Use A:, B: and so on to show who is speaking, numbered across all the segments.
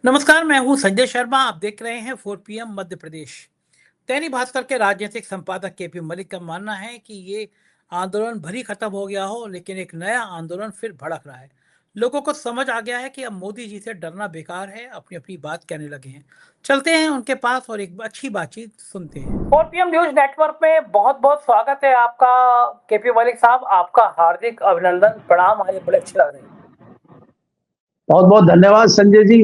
A: नमस्कार, मैं हूँ संजय शर्मा। आप देख रहे हैं 4 पीएम मध्य प्रदेश। दैनिक भास्कर के राजनीतिक संपादक केपी मलिक का मानना है कि ये आंदोलन भरी खत्म हो गया हो, लेकिन एक नया आंदोलन फिर भड़क रहा है। लोगों को समझ आ गया है कि अब मोदी जी से डरना बेकार है, अपनी अपनी बात कहने लगे हैं। चलते हैं उनके पास और एक अच्छी बातचीत सुनते हैं। 4 पीएम न्यूज नेटवर्क में बहुत बहुत स्वागत है आपका केपी मलिक साहब। आपका हार्दिक अभिनंदन, प्रणाम। आइए, बड़े अच्छे लग रहे हैं।
B: बहुत बहुत धन्यवाद संजय जी।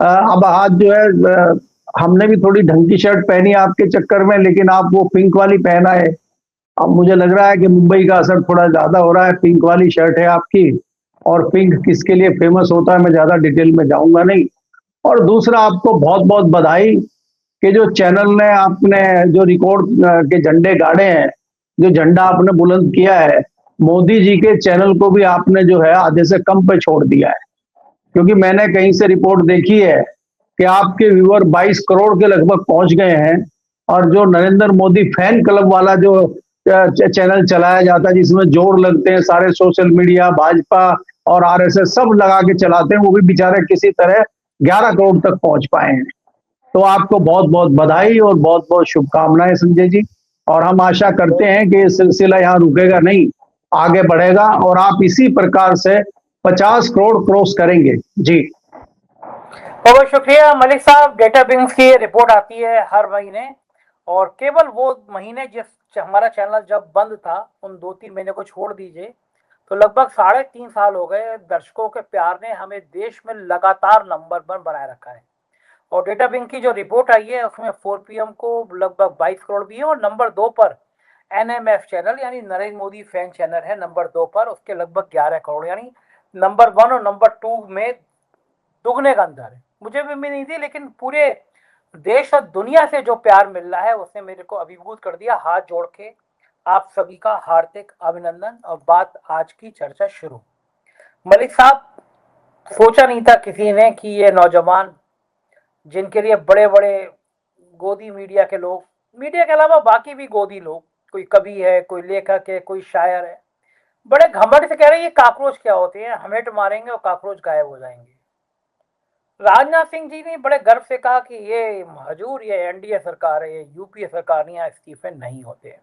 B: अब आज जो है हमने भी थोड़ी ढंग की शर्ट पहनी आपके चक्कर में, लेकिन आप वो पिंक वाली पहना है। अब मुझे लग रहा है कि मुंबई का असर थोड़ा ज्यादा हो रहा है। पिंक वाली शर्ट है आपकी, और पिंक किसके लिए फेमस होता है मैं ज्यादा डिटेल में जाऊंगा नहीं। और दूसरा, आपको बहुत बहुत बधाई कि जो चैनल ने आपने जो रिकॉर्ड के झंडे गाड़े हैं, जो झंडा आपने बुलंद किया है, मोदी जी के चैनल को भी आपने जो है आधे से कम पे छोड़ दिया है। क्योंकि मैंने कहीं से रिपोर्ट देखी है कि आपके व्यूअर 22 करोड़ के लगभग पहुंच गए हैं। और जो नरेंद्र मोदी फैन क्लब वाला जो चैनल चलाया जाता है, जिसमें जोर लगते हैं सारे सोशल मीडिया, भाजपा और आरएसएस सब लगा के चलाते हैं, वो भी बेचारे किसी तरह 11 करोड़ तक पहुंच पाए हैं। तो आपको बहुत बहुत बधाई और बहुत बहुत शुभकामनाएं संजय जी। और हम आशा करते हैं कि ये सिलसिला यहाँ रुकेगा नहीं, आगे बढ़ेगा और आप इसी प्रकार से 50 करोड़ क्रॉस करेंगे जी।
A: बहुत शुक्रिया मलिक साहब। डेटा बिंग्स की रिपोर्ट आती है हर महीने, और केवल वो महीने जिस हमारा चैनल जब बंद था, उन 2-3 महीने को छोड़ दीजिए तो लगभग 3.5 साल हो गए। दर्शकों के प्यार ने हमें देश में लगातार नंबर 1 बनाए रखा है। और डेटा बिंग की जो रिपोर्ट आई है उसमें 4 पीएम को लगभग 22 करोड़ भी है, और नंबर 2 पर एनएमएफ चैनल यानी नरेंद्र मोदी फैन चैनल है नंबर 2 पर, उसके लगभग 11 करोड़, यानी नंबर 1 और नंबर 2 में दुगने का अंतर है। मुझे भी नहीं थी, लेकिन पूरे देश और दुनिया से जो प्यार मिल रहा है उसने मेरे को अभिभूत कर दिया। हाथ जोड़ के आप सभी का हार्दिक अभिनंदन। और बात आज की चर्चा शुरू। मलिक साहब, सोचा नहीं था किसी ने कि ये नौजवान, जिनके लिए बड़े बड़े गोदी मीडिया के लोग, मीडिया के अलावा बाकी भी गोदी लोग, कोई कवि है, कोई लेखक है, कोई शायर है, बड़े घमंड से कह रहे हैं ये काकरोच क्या होते हैं, हमें मारेंगे और काकरोच गायब हो जाएंगे। राजनाथ सिंह जी ने बड़े गर्व से कहा कि ये हजूर, ये एनडीए सरकार है, ये यूपीए सरकार नहीं, यहाँ इस्तीफे नहीं होते हैं।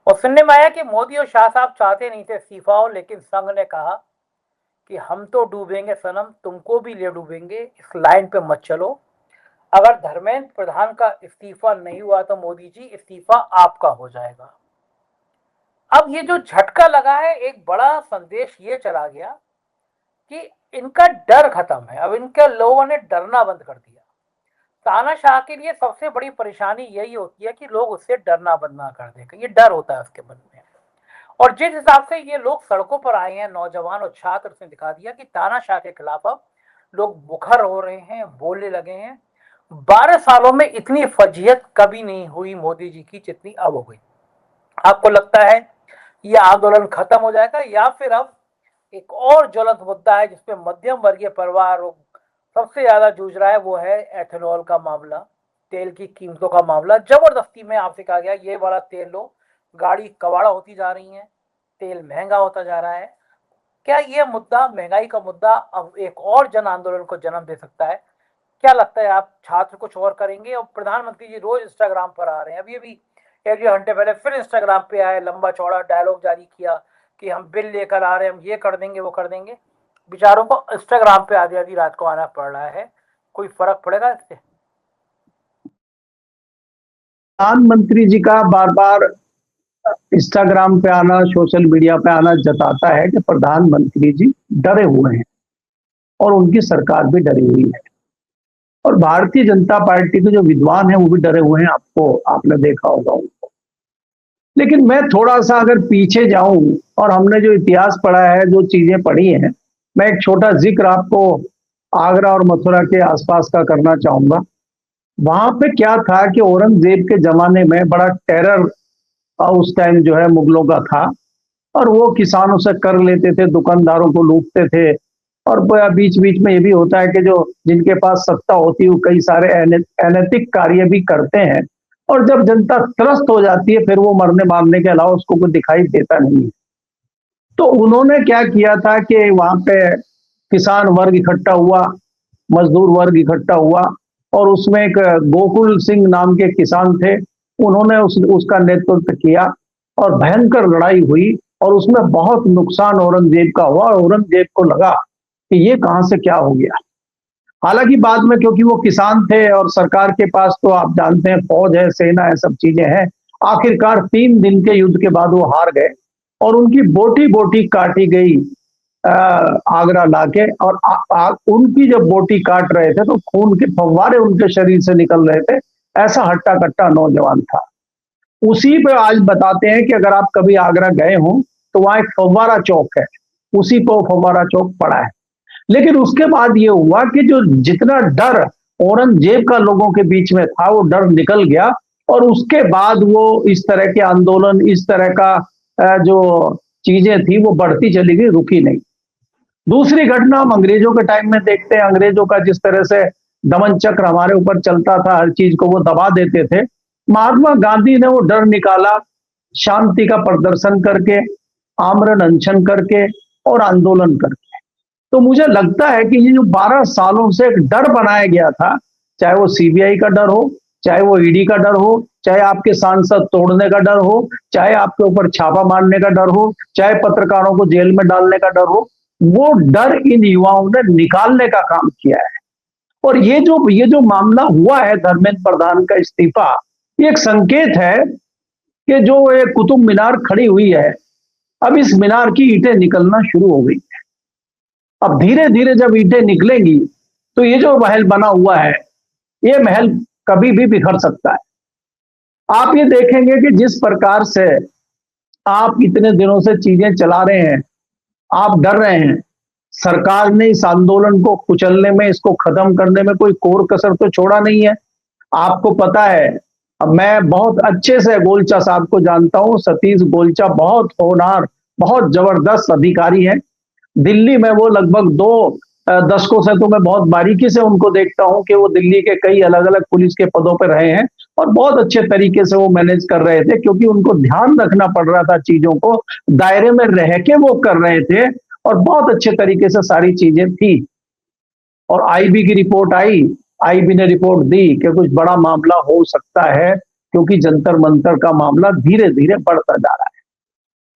A: और सुनने में आया कि मोदी और शाह साहब चाहते नहीं थे इस्तीफा हो, लेकिन संघ ने कहा कि हम तो डूबेंगे सनम, तुमको भी ले डूबेंगे, इस लाइन पे मत चलो। अगर धर्मेंद्र प्रधान का इस्तीफा नहीं हुआ तो मोदी जी इस्तीफा आपका हो जाएगा। अब ये जो झटका लगा है, एक बड़ा संदेश ये चला गया कि इनका डर खत्म है। अब इनके लोगों ने डरना बंद कर दिया। तानाशाह के लिए सबसे बड़ी परेशानी यही होती है कि लोग उससे डरना बंद ना कर दें, ये डर होता है उसके मन में। और जिस हिसाब से ये लोग सड़कों पर आए हैं, नौजवान और छात्र, उसने दिखा दिया कि तानाशाह के खिलाफ अब लोग मुखर हो रहे हैं, बोलने लगे हैं। 12 सालों में इतनी फजीहत कभी नहीं हुई मोदी जी की जितनी अब हो गई। आपको लगता है ये आंदोलन खत्म हो जाएगा, या फिर अब एक और ज्वलंत मुद्दा है जिसपे मध्यम वर्गीय परिवार सबसे ज्यादा जूझ रहा है, वो है एथेनॉल का मामला, तेल की कीमतों का मामला। जबरदस्ती में आपसे कहा गया ये वाला तेल लो, गाड़ी कबाड़ा होती जा रही है, तेल महंगा होता जा रहा है। क्या ये मुद्दा, महंगाई का मुद्दा, अब एक और जन आंदोलन को जन्म दे सकता है? क्या लगता है, आप छात्र कुछ और करेंगे? और प्रधानमंत्री जी रोज इंस्टाग्राम पर आ रहे हैं, अभी अभी 1-2 घंटे पहले फिर इंस्टाग्राम पे आए, लंबा चौड़ा डायलॉग जारी किया कि हम बिल लेकर आ रहे हैं, हम ये कर देंगे, वो कर देंगे। बेचारों को इंस्टाग्राम पे आधी आधी रात को आना पड़ रहा है, कोई फर्क पड़ेगा इससे?
B: प्रधानमंत्री जी का बार बार इंस्टाग्राम पे आना, सोशल मीडिया पे आना जताता है कि प्रधानमंत्री जी डरे हुए हैं और उनकी सरकार भी डरी हुई है। और भारतीय जनता पार्टी के जो विद्वान हैं वो भी डरे हुए हैं, आपने देखा होगा उनको। लेकिन मैं थोड़ा सा अगर पीछे जाऊं, और हमने जो इतिहास पढ़ा है, जो चीजें पढ़ी हैं, मैं एक छोटा जिक्र आपको आगरा और मथुरा के आसपास का करना चाहूंगा। वहां पे क्या था कि औरंगजेब के जमाने में बड़ा टेरर उस टाइम जो है मुगलों का था, और वो किसानों से कर लेते थे, दुकानदारों को लूटते थे। और बीच बीच में ये भी होता है कि जो जिनके पास सत्ता होती है वो कई सारे अनैतिक कार्य भी करते हैं। और जब जनता त्रस्त हो जाती है, फिर वो मरने मारने के अलावा उसको कुछ दिखाई देता नहीं। तो उन्होंने क्या किया था कि वहां पे किसान वर्ग इकट्ठा हुआ, मजदूर वर्ग इकट्ठा हुआ और उसमें एक गोकुल सिंह नाम के किसान थे, उन्होंने उसका नेतृत्व किया और भयंकर लड़ाई हुई और उसमें बहुत नुकसान औरंगजेब का हुआ और औरंगजेब को लगा कि ये कहां से क्या हो गया। हालांकि बाद में क्योंकि वो किसान थे और सरकार के पास तो आप जानते हैं फौज है, सेना है, सब चीजें हैं, आखिरकार 3 दिन के युद्ध के बाद वो हार गए और उनकी बोटी बोटी काटी गई आगरा लाके। और उनकी जब बोटी काट रहे थे तो खून के फव्वारे उनके शरीर से निकल रहे थे, ऐसा हट्टा कट्टा नौजवान था। उसी पे आज बताते हैं कि अगर आप कभी आगरा गए हो तो वहां एक फव्वारा चौक है, उसी को फव्वारा चौक पड़ा है। लेकिन उसके बाद ये हुआ कि जो जितना डर औरंगजेब का लोगों के बीच में था वो डर निकल गया और उसके बाद वो इस तरह के आंदोलन, इस तरह का जो चीजें थी वो बढ़ती चली गई, रुकी नहीं। दूसरी घटना हम अंग्रेजों के टाइम में देखते हैं, अंग्रेजों का जिस तरह से दमन चक्र हमारे ऊपर चलता था, हर चीज को वो दबा देते थे। महात्मा गांधी ने वो डर निकाला, शांति का प्रदर्शन करके, आमरण अनशन करके और आंदोलन करके। तो मुझे लगता है कि ये जो 12 सालों से एक डर बनाया गया था, चाहे वो सीबीआई का डर हो, चाहे वो ईडी का डर हो, चाहे आपके सांसद तोड़ने का डर हो, चाहे आपके ऊपर छापा मारने का डर हो, चाहे पत्रकारों को जेल में डालने का डर हो, वो डर इन युवाओं ने निकालने का काम किया है। और ये जो मामला हुआ है धर्मेंद्र प्रधान का इस्तीफा, ये एक संकेत है कि जो ये कुतुब मीनार खड़ी हुई है, अब इस मीनार की ईंटें निकलना शुरू हो गई। अब धीरे धीरे जब ईंटें निकलेंगी तो ये जो महल बना हुआ है, ये महल कभी भी बिखर सकता है। आप ये देखेंगे कि जिस प्रकार से आप इतने दिनों से चीजें चला रहे हैं, आप डर रहे हैं, सरकार ने इस आंदोलन को कुचलने में, इसको खत्म करने में कोई कोर कसर तो छोड़ा नहीं है। आपको पता है, अब मैं बहुत अच्छे से गोलचा साहब को जानता हूं, सतीश गोलचा बहुत होनहार, बहुत जबरदस्त अधिकारी हैं। दिल्ली में वो लगभग 2 दशकों से तो मैं बहुत बारीकी से उनको देखता हूं कि वो दिल्ली के कई अलग अलग पुलिस के पदों पर रहे हैं और बहुत अच्छे तरीके से वो मैनेज कर रहे थे, क्योंकि उनको ध्यान रखना पड़ रहा था, चीजों को दायरे में रह के वो कर रहे थे और बहुत अच्छे तरीके से सारी चीजें थी। और आईबी की रिपोर्ट आई, आईबी ने रिपोर्ट दी कि कुछ बड़ा मामला हो सकता है, क्योंकि जंतर मंतर का मामला धीरे धीरे बढ़ता जा रहा है।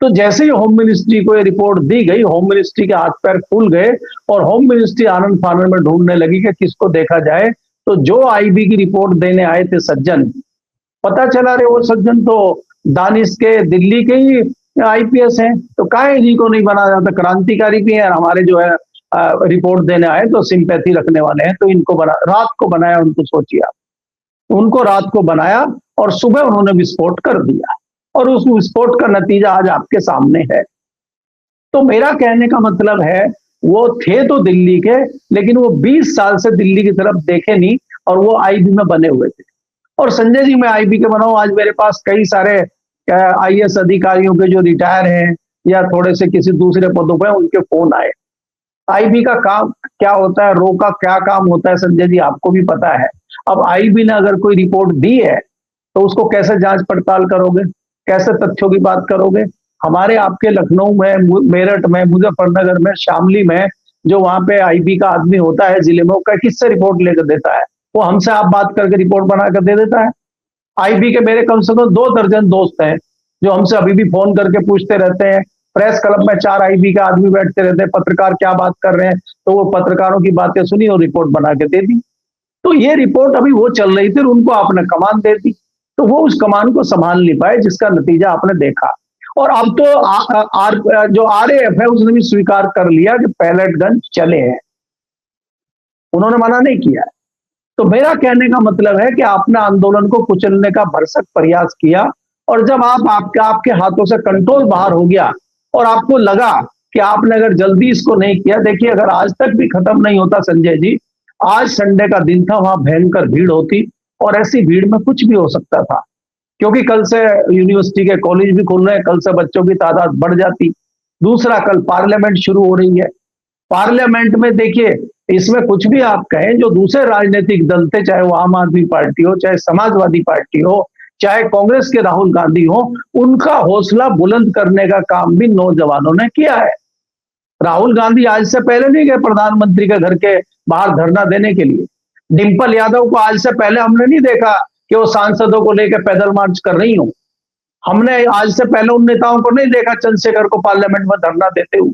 B: तो जैसे ही होम मिनिस्ट्री को ये रिपोर्ट दी गई, होम मिनिस्ट्री के हाथ पैर खुल गए और होम मिनिस्ट्री आनंद फानन में ढूंढने लगी कि किसको देखा जाए। तो जो आईबी की रिपोर्ट देने आए थे सज्जन, पता चला रे वो सज्जन तो दानिश के दिल्ली के ही आईपीएस हैं। तो काहे जी को नहीं बनाया जाता, क्रांतिकारी भी है, हमारे जो है रिपोर्ट देने आए तो सिंपैथी रखने वाले हैं, तो इनको रात को बनाया। उनको सोचिए आप, उनको रात को बनाया और सुबह उन्होंने विस्फोट कर दिया और उस विस्फोट का नतीजा आज आपके सामने है। तो मेरा कहने का मतलब है, वो थे तो दिल्ली के, लेकिन वो 20 साल से दिल्ली की तरफ देखे नहीं और वो आईबी में बने हुए थे। और संजय जी, मैं आईबी के बना हूं, आज मेरे पास कई सारे आईएएस अधिकारियों के जो रिटायर हैं या थोड़े से किसी दूसरे पदों पर, उनके फोन आए। आईबी का काम क्या होता है, रो का क्या काम होता है, संजय जी आपको भी पता है। अब आईबी ने अगर कोई रिपोर्ट दी है तो उसको कैसे जांच पड़ताल करोगे, कैसे तथ्यों की बात करोगे। हमारे आपके लखनऊ में, मेरठ में, मुजफ्फरनगर में, शामली में जो वहां पे आईबी का आदमी होता है जिले में, वो किससे रिपोर्ट लेकर देता है? वो हमसे आप बात करके रिपोर्ट बनाकर दे देता है। आईबी के मेरे कम से कम 2 दर्जन दोस्त हैं जो हमसे अभी भी फोन करके पूछते रहते हैं। प्रेस क्लब में 4 आईबी के आदमी बैठते रहते हैं, पत्रकार क्या बात कर रहे हैं, तो वो पत्रकारों की बातें सुनी और रिपोर्ट बना के दे दी। तो ये रिपोर्ट अभी वो चल रही थी और उनको आपने कमान दे दी, तो वो उस कमान को संभाल नहीं पाए, जिसका नतीजा आपने देखा। और अब तो जो आरएएफ है उसने भी स्वीकार कर लिया कि पैलेट गन चले हैं, उन्होंने मना नहीं किया। तो मेरा कहने का मतलब है कि आपने आंदोलन को कुचलने का भरसक प्रयास किया और जब आपके हाथों से कंट्रोल बाहर हो गया और आपको लगा कि आपने अगर जल्दी इसको नहीं किया, देखिए अगर आज तक भी खत्म नहीं होता संजय जी, आज संडे का दिन था, वहां भयंकर भीड़ होती और ऐसी भीड़ में कुछ भी हो सकता था, क्योंकि कल से यूनिवर्सिटी के कॉलेज भी खुल रहे हैं, कल से बच्चों की तादाद बढ़ जाती। दूसरा, कल पार्लियामेंट शुरू हो रही है। पार्लियामेंट में देखिए, इसमें कुछ भी आप कहें, जो दूसरे राजनीतिक दल थे, चाहे वो आम आदमी पार्टी हो, चाहे समाजवादी पार्टी हो, चाहे कांग्रेस के राहुल गांधी हो, उनका हौसला बुलंद करने का काम भी नौजवानों ने किया है। राहुल गांधी आज से पहले नहीं गए प्रधानमंत्री के घर के बाहर धरना देने के लिए। डिंपल यादव को आज से पहले हमने नहीं देखा कि वो सांसदों को लेकर पैदल मार्च कर रही हो। हमने आज से पहले उन नेताओं को नहीं देखा चंद्रशेखर को पार्लियामेंट में धरना देते हुए।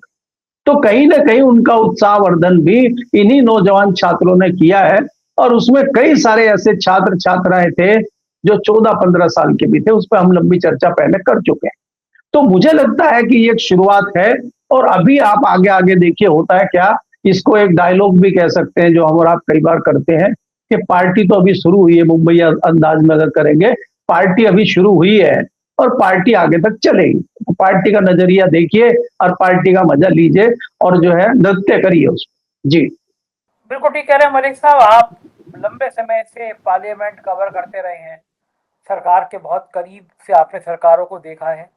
B: तो कहीं ना कहीं उनका उत्साहवर्धन भी इन्हीं नौजवान छात्रों ने किया है, और उसमें कई सारे ऐसे छात्र छात्राएं थे जो 14-15 साल के भी थे। उस पर हम लंबी चर्चा पहले कर चुके हैं। तो मुझे लगता है कि ये एक शुरुआत है, और अभी आप आगे आगे देखिए होता है क्या। इसको एक डायलॉग भी कह सकते हैं जो हम और आप कई बार करते हैं कि पार्टी तो अभी शुरू हुई है। मुंबई अंदाज में अगर करेंगे, पार्टी अभी शुरू हुई है और पार्टी आगे तक चलेगी। तो पार्टी का नजरिया देखिए और पार्टी का मजा लीजिए और जो है नृत्य करिए उसमें। जी
A: बिल्कुल ठीक कह रहे हैं मलिक साहब। आप लंबे समय से पार्लियामेंट कवर करते रहे हैं, सरकार के बहुत करीब से आपने सरकारों को देखा है।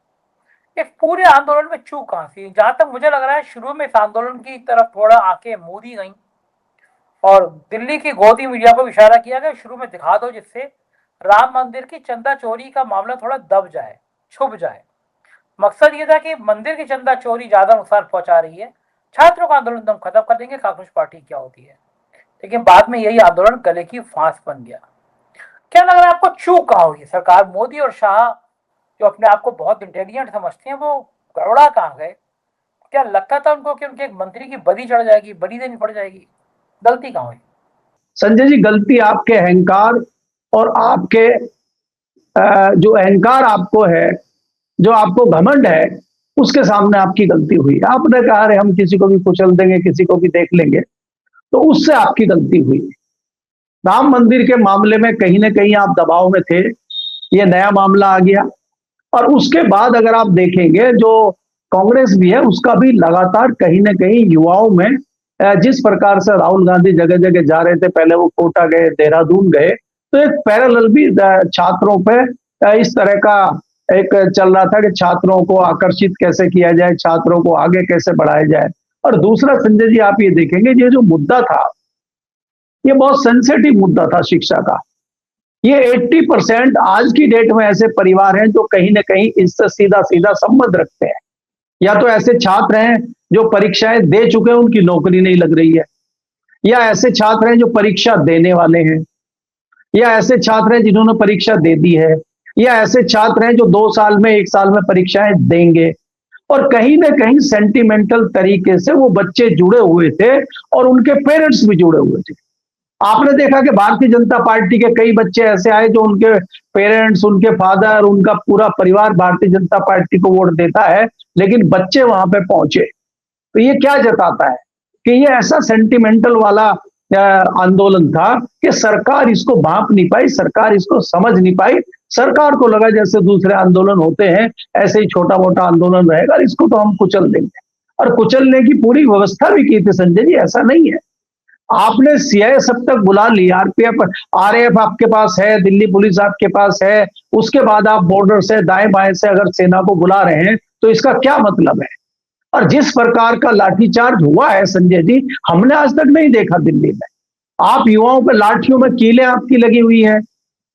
A: इस पूरे आंदोलन में चूक कहां थी? जहां तक मुझे लग रहा है शुरू में इस आंदोलन की तरफ थोड़ा आंखें मूंदी गई और दिल्ली की गोदी मीडिया को इशारा किया गया शुरू में दिखा दो, जिससे राम मंदिर की चंदा चोरी का मामला थोड़ा दब जाए, छुप जाए। मकसद ये था कि मंदिर की चंदा चोरी ज्यादा नुकसान पहुंचा रही है, छात्रों का आंदोलन हम खत्म कर देंगे, कांग्रेस पार्टी क्या होती है। लेकिन बाद में यही आंदोलन गले की फांस बन गया। क्या लग रहा है आपको, चूक कहां हुई? सरकार मोदी और शाह जो अपने आप को बहुत इंटेलिजेंट समझते हैं, वो गड़बड़ा कहां गए? क्या लगता था उनको कि उनके एक मंत्री की बदी चढ़ जाएगी, बदी देनी पड़ जाएगी? गलती कहां हुई?
B: संजय जी, गलती आपके अहंकार और आपके जो अहंकार आपको है, जो आपको घमंड है, उसके सामने आपकी गलती हुई। आपने कहा अरे हम किसी को भी कुचल देंगे, किसी को भी देख लेंगे, तो उससे आपकी गलती हुई। राम मंदिर के मामले में कहीं ना कहीं आप दबाव में थे, ये नया मामला आ गया। और उसके बाद अगर आप देखेंगे जो कांग्रेस भी है उसका भी लगातार कहीं ना कहीं युवाओं में जिस प्रकार से राहुल गांधी जगह जगह जा रहे थे, पहले वो कोटा गए, देहरादून गए, तो एक पैरेलल भी छात्रों पे इस तरह का एक चल रहा था कि छात्रों को आकर्षित कैसे किया जाए, छात्रों को आगे कैसे बढ़ाया जाए। और दूसरा संजय जी, आप ये देखेंगे ये जो मुद्दा था, ये बहुत सेंसिटिव मुद्दा था शिक्षा का। ये 80% आज की डेट में ऐसे परिवार हैं जो कहीं ना कहीं इससे सीधा सीधा संबंध रखते हैं। या तो ऐसे छात्र हैं जो परीक्षाएं दे चुके हैं, उनकी नौकरी नहीं लग रही है, या ऐसे छात्र हैं जो परीक्षा देने वाले हैं, या ऐसे छात्र हैं जिन्होंने परीक्षा दे दी है, या ऐसे छात्र हैं जो 2 साल में 1 साल में परीक्षाएं देंगे। और कहीं ना कहीं सेंटिमेंटल तरीके से वो बच्चे जुड़े हुए थे और उनके पेरेंट्स भी जुड़े हुए थे। आपने देखा कि भारतीय जनता पार्टी के कई बच्चे ऐसे आए जो उनके पेरेंट्स, उनके फादर, उनका पूरा परिवार भारतीय जनता पार्टी को वोट देता है, लेकिन बच्चे वहां पे पहुंचे। तो ये क्या जताता है कि ये ऐसा सेंटिमेंटल वाला आंदोलन था कि सरकार इसको भांप नहीं पाई, सरकार इसको समझ नहीं पाई। सरकार को लगा जैसे दूसरे आंदोलन होते हैं ऐसे ही छोटा मोटा आंदोलन रहेगा, इसको तो हम कुचल देंगे। और कुचलने की पूरी व्यवस्था भी की थी संजय जी, ऐसा नहीं है। आपने सीआईए सब तक बुला ली, आरपीएफ, आरएएफ आपके पास है, दिल्ली पुलिस आपके पास है, उसके बाद आप बॉर्डर से दाएं बाएं से अगर सेना को बुला रहे हैं तो इसका क्या मतलब है? और जिस प्रकार का लाठीचार्ज हुआ है संजय जी, हमने आज तक नहीं देखा दिल्ली में। आप युवाओं पे लाठियों में कीलें आपकी लगी हुई है,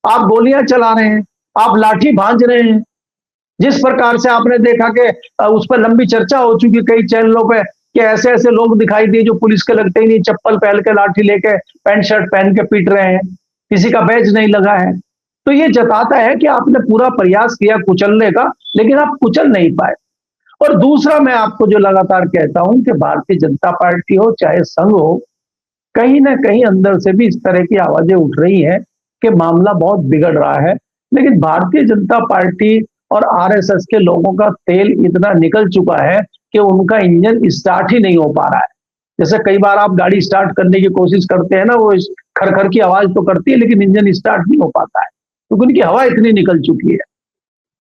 B: आप गोलियां चला रहे हैं, आप लाठी भांज रहे हैं। जिस प्रकार से आपने देखा कि उस पर लंबी चर्चा हो चुकी कई चैनलों पे कि ऐसे ऐसे लोग दिखाई दिए जो पुलिस के लगते ही नहीं, चप्पल पहन के, लाठी लेके, पैंट शर्ट पहन के पीट रहे हैं, किसी का बैज नहीं लगा है। तो ये जताता है कि आपने पूरा प्रयास किया कुचलने का, लेकिन आप कुचल नहीं पाए। और दूसरा मैं आपको जो लगातार कहता हूं कि भारतीय जनता पार्टी हो चाहे संघ हो, कहीं ना कहीं अंदर से भी इस तरह की आवाजें उठ रही हैं कि मामला बहुत बिगड़ रहा है। लेकिन भारतीय जनता पार्टी और आरएसएस के लोगों का तेल इतना निकल चुका है कि उनका इंजन स्टार्ट ही नहीं हो पा रहा है। जैसे कई बार आप गाड़ी स्टार्ट करने की कोशिश करते हैं ना, वो खरखर की आवाज तो करती है लेकिन इंजन स्टार्ट नहीं हो पाता है क्योंकि उनकी हवा इतनी निकल चुकी है।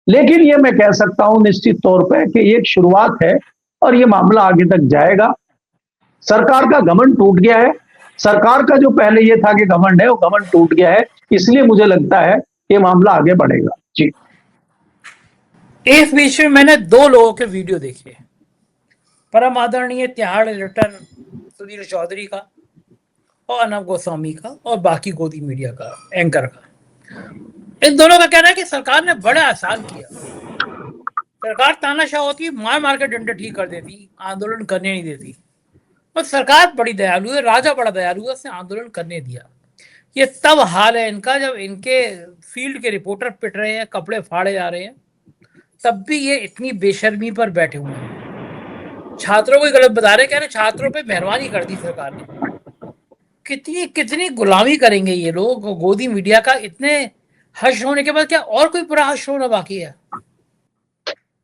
B: लेकिन ये मैं कह सकता हूं निश्चित तौर पर कि ये एक शुरुआत है और ये मामला आगे तक जाएगा। सरकार का घमंड टूट गया है। सरकार का जो पहले ये था कि घमंड है, वो घमंड टूट गया है। इसलिए मुझे लगता है ये मामला आगे बढ़ेगा। जी,
A: इस बीच में मैंने 2 लोगों के वीडियो देखे, परम आदरणीय तिहाड़ रिटर्न सुधीर चौधरी का और अर्नब गोस्वामी का और बाकी गोदी मीडिया का एंकर का। इन दोनों का कहना है कि सरकार ने बड़ा आसान किया, सरकार तानाशाह होती है, मार मार के डंडे ठीक कर देती, आंदोलन करने नहीं देती। पर सरकार बड़ी दयालु है, राजा बड़ा दयालु है, उसने आंदोलन करने दिया। ये तब हाल है इनका जब इनके फील्ड के रिपोर्टर पिट रहे हैं, कपड़े फाड़े जा रहे हैं, तब भी ये इतनी बेशर्मी पर बैठे हुए हैं। छात्रों को गलत बता रहे, कह रहे छात्रों पे मेहरबानी कर दी सरकार ने। कितनी कितनी गुलामी करेंगे ये लोग गोदी मीडिया का। इतने हर्ष होने के बाद क्या और कोई पूरा हर्ष होना बाकी है?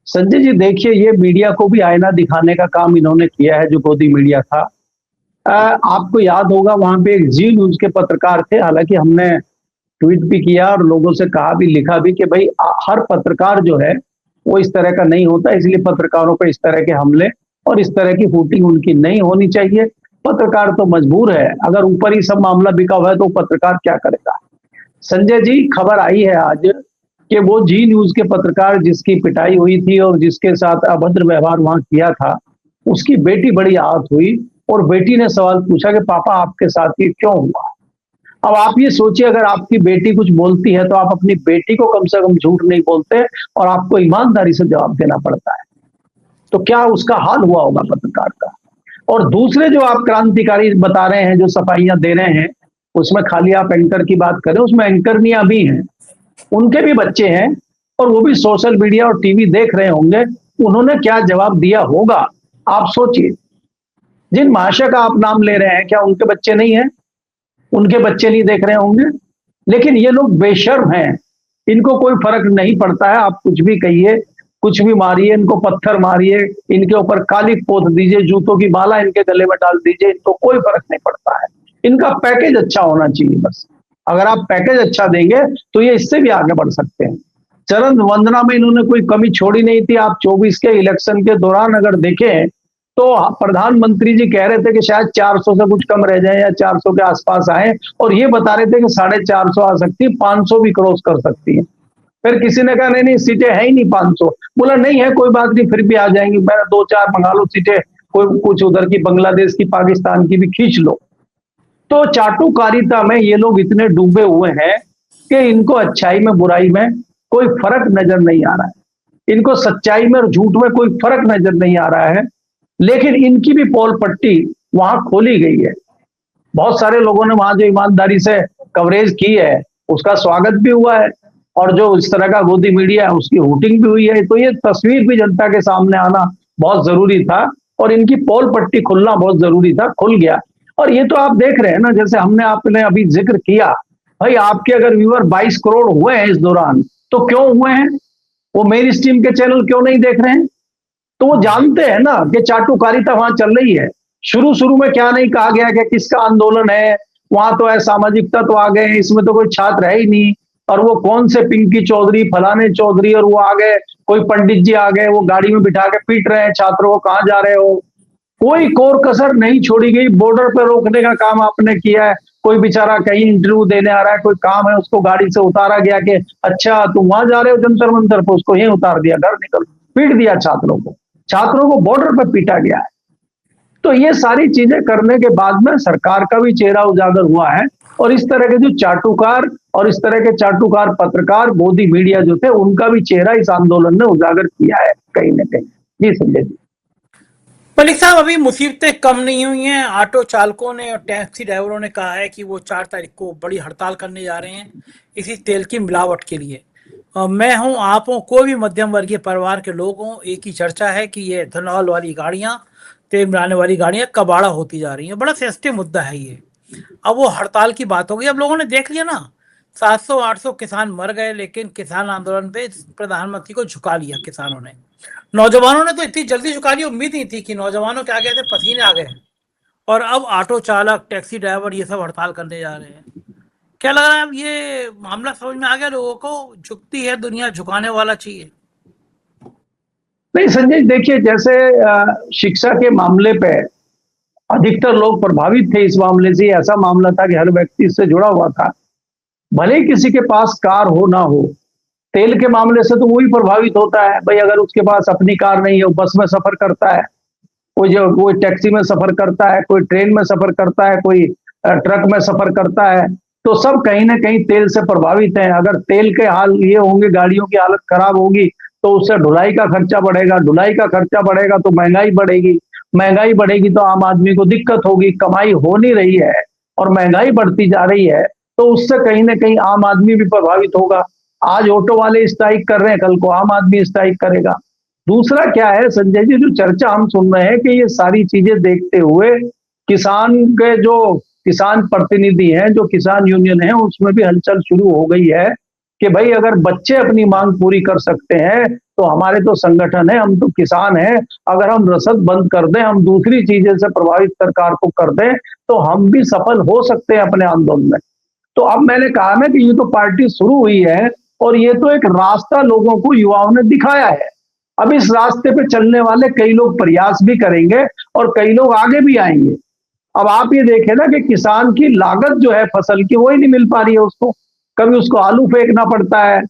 B: संजय जी देखिए, ये मीडिया को भी आईना दिखाने का काम इन्होंने किया है, जो गोदी मीडिया था। आपको याद होगा वहां पे एक जी न्यूज के पत्रकार थे, हालांकि हमने ट्वीट भी किया और लोगों से कहा भी, लिखा भी कि भाई हर पत्रकार जो है वो इस तरह का नहीं होता, इसलिए पत्रकारों पर इस तरह के हमले और इस तरह की हुटिंग उनकी नहीं होनी चाहिए। पत्रकार तो मजबूर है, अगर ऊपर ही सब मामला बिका हुआ है तो पत्रकार क्या करेगा। संजय जी, खबर आई है आज कि वो जी न्यूज के पत्रकार जिसकी पिटाई हुई थी और जिसके साथ अभद्र व्यवहार वहां किया था, उसकी बेटी बड़ी आहत हुई और बेटी ने सवाल पूछा कि पापा आपके साथ ये क्यों हुआ। अब आप ये सोचिए, अगर आपकी बेटी कुछ बोलती है तो आप अपनी बेटी को कम से कम झूठ नहीं बोलते और आपको ईमानदारी से जवाब देना पड़ता है, तो क्या उसका हाल हुआ होगा पत्रकार का। और दूसरे जो आप क्रांतिकारी बता रहे हैं, जो सफाइयां दे रहे हैं, उसमें खाली आप एंकर की बात करें, उसमें एंकरनियां भी हैं, उनके भी बच्चे हैं और वो भी सोशल मीडिया और टीवी देख रहे होंगे, उन्होंने क्या जवाब दिया होगा आप सोचिए। जिन महाशय का आप नाम ले रहे हैं, क्या उनके बच्चे नहीं हैं? उनके बच्चे नहीं देख रहे होंगे? लेकिन ये लोग बेशर्म हैं, इनको कोई फर्क नहीं पड़ता है। आप कुछ भी कहिए, कुछ भी मारिए, इनको पत्थर मारिए, इनके ऊपर काली पोत दीजिए, जूतों की माला इनके गले में डाल दीजिए, इनको कोई फर्क नहीं पड़ता है। इनका पैकेज अच्छा होना चाहिए बस। अगर आप पैकेज अच्छा देंगे तो ये इससे भी आगे बढ़ सकते हैं। चरण वंदना में इन्होंने कोई कमी छोड़ी नहीं थी। आप 24 के इलेक्शन के दौरान अगर देखें तो प्रधानमंत्री जी कह रहे थे कि शायद 400 से कुछ कम रह जाए या 400 के आसपास आए, और ये बता रहे थे कि 450 आ सकती है, 500 भी क्रॉस कर सकती है। फिर किसी ने कहा नहीं नहीं, सीटें है ही नहीं 500। बोला नहीं है, कोई बात नहीं, फिर भी आ जाएंगी, मैंने 2-4 मंगा लो सीटें, कोई कुछ उधर की बांग्लादेश की, पाकिस्तान की भी खींच लो। तो चाटुकारिता में ये लोग इतने डूबे हुए हैं कि इनको अच्छाई में बुराई में कोई फर्क नजर नहीं आ रहा है, इनको सच्चाई में और झूठ में कोई फर्क नजर नहीं आ रहा है। लेकिन इनकी भी पोल पट्टी वहां खोली गई है। बहुत सारे लोगों ने वहां जो ईमानदारी से कवरेज की है उसका स्वागत भी हुआ है, और जो इस तरह का गोदी मीडिया है उसकी हुटिंग भी हुई है। तो ये तस्वीर भी जनता के सामने आना बहुत जरूरी था और इनकी पोल पट्टी खुलना बहुत जरूरी था, खुल गया। और ये तो आप देख रहे हैं ना, जैसे हमने आपने अभी जिक्र किया, भाई आपके अगर व्यूअर 22 करोड़ हुए हैं इस दौरान, तो क्यों हुए हैं? वो मेन स्ट्रीम के चैनल क्यों नहीं देख रहे हैं? तो वो जानते हैं ना कि चाटुकारिता वहां चल रही है। शुरू शुरू में क्या नहीं कहा गया कि किसका आंदोलन है, वहां तो असामाजिक तत्व आ गए, इसमें तो कोई छात्र है ही नहीं, और वो कौन से पिंकी चौधरी, फलाने चौधरी, और वो आ गए, कोई पंडित जी आ गए, वो गाड़ी में बिठा के पीट रहे हैं छात्रों को, कहां जा रहे हो। कोई कोर कसर नहीं छोड़ी गई। बॉर्डर पर रोकने का काम आपने किया है, कोई बेचारा कहीं इंटरव्यू देने आ रहा है, कोई काम है, उसको गाड़ी से उतारा गया कि अच्छा तुम वहां जा रहे हो जंतर मंतर पर, उसको यहीं उतार दिया, घर निकल, पीट दिया छात्रों को बॉर्डर पर पीटा गया है। तो ये सारी चीजें करने के बाद में सरकार का भी चेहरा उजागर हुआ है, और इस तरह के जो चाटुकार और इस तरह के चाटुकार पत्रकार गोदी मीडिया जो थे, उनका भी चेहरा इस आंदोलन ने उजागर किया है कहीं ना कहीं। जी संजय जी।
A: मलिक साहब, अभी मुसीबतें कम नहीं हुई हैं। ऑटो चालकों ने और टैक्सी ड्राइवरों ने कहा है कि वो 4 तारीख को बड़ी हड़ताल करने जा रहे हैं इसी तेल की मिलावट के लिए। मैं हूं, आप हो, कोई भी मध्यम वर्गीय परिवार के लोग हों, एक ही चर्चा है कि ये इथेनॉल वाली गाड़ियां, तेल मिलाने वाली गाड़ियां कबाड़ा होती जा रही हैं। बड़ा सेंसिटिव मुद्दा है ये। अब वो हड़ताल की बात हो गई। अब लोगों ने देख लिया ना, 700-800 किसान मर गए, लेकिन किसान आंदोलन पे प्रधानमंत्री को झुका लिया किसानों ने। नौजवानों ने तो इतनी जल्दी झुका लिया, उम्मीद नहीं थी कि नौजवानों के आगे थे, पसीने आ गए। और अब ऑटो चालक, टैक्सी ड्राइवर ये सब हड़ताल करने जा रहे हैं। क्या लग रहा है अब ये मामला समझ में आ गया लोगों को? झुकती है दुनिया, झुकाने वाला चाहिए।
B: नहीं संजय, देखिए जैसे शिक्षा के मामले पे अधिकतर लोग प्रभावित थे इस मामले से। ऐसा मामला था कि हर व्यक्ति इससे जुड़ा हुआ था, भले ही किसी के पास कार हो ना हो। तेल के मामले से तो वही प्रभावित होता है भाई, अगर उसके पास अपनी कार नहीं है, वो बस में सफर करता है, कोई टैक्सी में सफर करता है, कोई ट्रेन में सफर करता है, कोई ट्रक में सफर करता है, तो सब कहीं ना कहीं तेल से प्रभावित हैं। अगर तेल के हाल ये होंगे, गाड़ियों की हालत खराब होगी, तो उससे ढुलाई का खर्चा बढ़ेगा, ढुलाई का खर्चा बढ़ेगा तो महंगाई बढ़ेगी, महंगाई बढ़ेगी तो आम आदमी को दिक्कत होगी, कमाई हो नहीं रही है और महंगाई बढ़ती जा रही है, तो उससे कहीं ना कहीं आम आदमी भी प्रभावित होगा। आज ऑटो वाले स्ट्राइक कर रहे हैं, कल को आम आदमी स्ट्राइक करेगा। दूसरा क्या है संजय जी, जो चर्चा हम सुन रहे हैं कि ये सारी चीजें देखते हुए किसान के जो किसान प्रतिनिधि हैं, जो किसान यूनियन है, उसमें भी हलचल शुरू हो गई है कि भाई अगर बच्चे अपनी मांग पूरी कर सकते हैं तो हमारे तो संगठन है, हम तो किसान हैं, अगर हम रसद बंद कर दें, हम दूसरी चीजें से प्रभावित सरकार को कर दें तो हम भी सफल हो सकते हैं अपने आंदोलन में। तो अब मैंने कहा ना कि ये तो पार्टी शुरू हुई है और ये तो एक रास्ता लोगों को, युवाओं ने दिखाया है। अब इस रास्ते पे चलने वाले कई लोग प्रयास भी करेंगे और कई लोग आगे भी आएंगे। अब आप ये देखें ना कि किसान की लागत जो है फसल की, वही नहीं मिल पा रही है उसको। कभी उसको आलू फेंकना पड़ता है,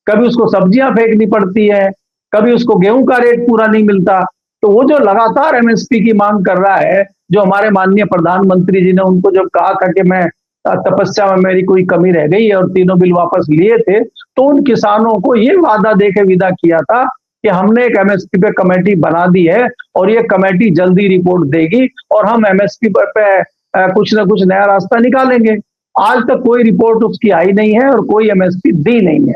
B: कभी उसको सब्जियां फेंकनी पड़ती है, कभी उसको गेहूं का रेट पूरा नहीं मिलता। तो वो जो लगातार एमएसपी की मांग कर रहा है, जो हमारे माननीय प्रधानमंत्री जी ने उनको जब कहा था कि मैं तपस्या में मेरी कोई कमी रह गई है और तीनों बिल वापस लिए थे, तो उन किसानों को ये वादा दे के विदा किया था कि हमने एक एमएसपी पे कमेटी बना दी है और ये कमेटी जल्दी रिपोर्ट देगी और हम एमएसपी पे कुछ ना कुछ नया रास्ता निकालेंगे। आज तक कोई रिपोर्ट उसकी आई नहीं है और कोई एमएसपी दी नहीं है।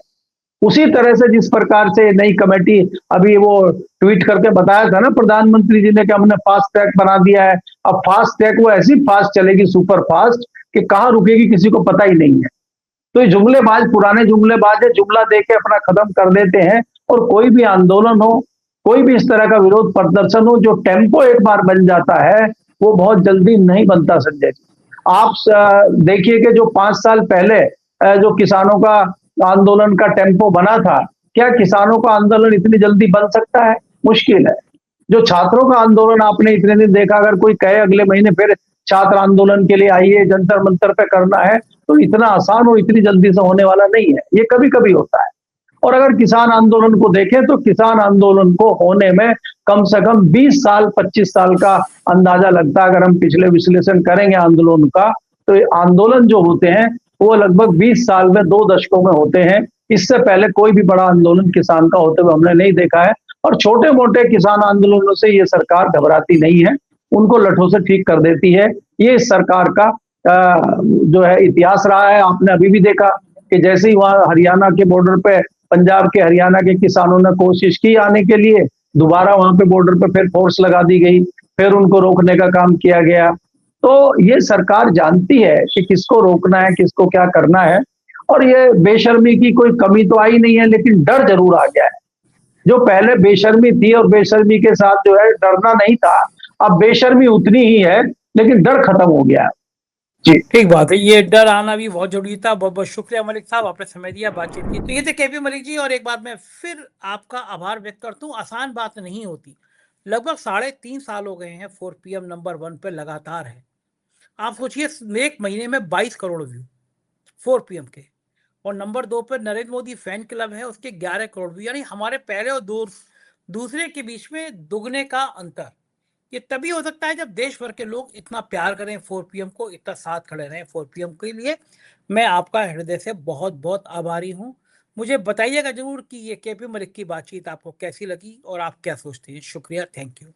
B: उसी तरह से जिस प्रकार से नई कमेटी, अभी वो ट्वीट करके बताया था ना प्रधानमंत्री जी ने कि हमने फास्ट ट्रैक बना दिया है। अब फास्ट ट्रैक वो ऐसी फास्ट चलेगी, सुपर फास्ट, कि कहाँ रुकेगी किसी को पता ही नहीं है। तो ये जुमलेबाज, पुराने जुमलेबाज है, जुमला दे के अपना खत्म कर देते हैं। और कोई भी आंदोलन हो, कोई भी इस तरह का विरोध प्रदर्शन हो, जो टेम्पो एक बार बन जाता है वो बहुत जल्दी नहीं बनता संजय जी। आप देखिए कि जो 5 साल पहले जो किसानों का आंदोलन का टेम्पो बना था, क्या किसानों का आंदोलन इतनी जल्दी बन सकता है? मुश्किल है। जो छात्रों का आंदोलन आपने इतने दिन देखा, अगर कोई कहे अगले महीने फिर छात्र आंदोलन के लिए आइए, जंतर मंतर पे करना है, तो इतना आसान और इतनी जल्दी से होने वाला नहीं है। ये कभी कभी होता है। और अगर किसान आंदोलन को देखें तो किसान आंदोलन को होने में कम से कम 20 साल 25 साल का अंदाजा लगता है। अगर हम पिछले विश्लेषण करेंगे आंदोलन का, तो ये आंदोलन जो होते हैं वो लगभग 20 साल में 2 दशकों में होते हैं। इससे पहले कोई भी बड़ा आंदोलन किसान का होते हुए हमने नहीं देखा है। और छोटे मोटे किसान आंदोलनों से ये सरकार घबराती नहीं है, उनको लठों से ठीक कर देती है। ये इस सरकार का जो है इतिहास रहा है। आपने अभी भी देखा कि जैसे ही वहां हरियाणा के बॉर्डर पे, पंजाब के हरियाणा के किसानों ने कोशिश की आने के लिए, दोबारा वहां पे बॉर्डर पे फिर फोर्स लगा दी गई, फिर उनको रोकने का काम किया गया। तो ये सरकार जानती है कि किसको रोकना है, किसको क्या करना है। और ये बेशर्मी की कोई कमी तो आई नहीं है, लेकिन डर जरूर आ गया है। जो पहले बेशर्मी थी और बेशर्मी के साथ जो है डरना नहीं था, अब बेशर्मी उतनी ही है लेकिन डर खत्म हो गया है।
A: जी ठीक बात है, ये डर आना भी बहुत जरूरी था। बहुत बहुत शुक्रिया मलिक साहब, आपने समय दिया, बातचीत की। तो ये थे केपी मलिक जी। और एक बार मैं फिर आपका आभार व्यक्त करता हूँ। आसान बात नहीं होती। लगभग 3.5 साल हो गए हैं 4 PM नंबर 1 पे लगातार है। आप सोचिए, एक महीने में 22 करोड़ व्यू 4 PM के। और नंबर 2 पे नरेंद्र मोदी फैन क्लब है, उसके 11 करोड़ व्यू। यानी हमारे पहले और दूसरे के बीच में दुगने का अंतर। ये तभी हो सकता है जब देश भर के लोग इतना प्यार करें 4 PM को, इतना साथ खड़े रहें 4 PM के लिए। मैं आपका हृदय से बहुत बहुत आभारी हूँ। मुझे बताइएगा जरूर कि ये केपी मलिक की बातचीत आपको कैसी लगी और आप क्या सोचते हैं। शुक्रिया, थैंक यू।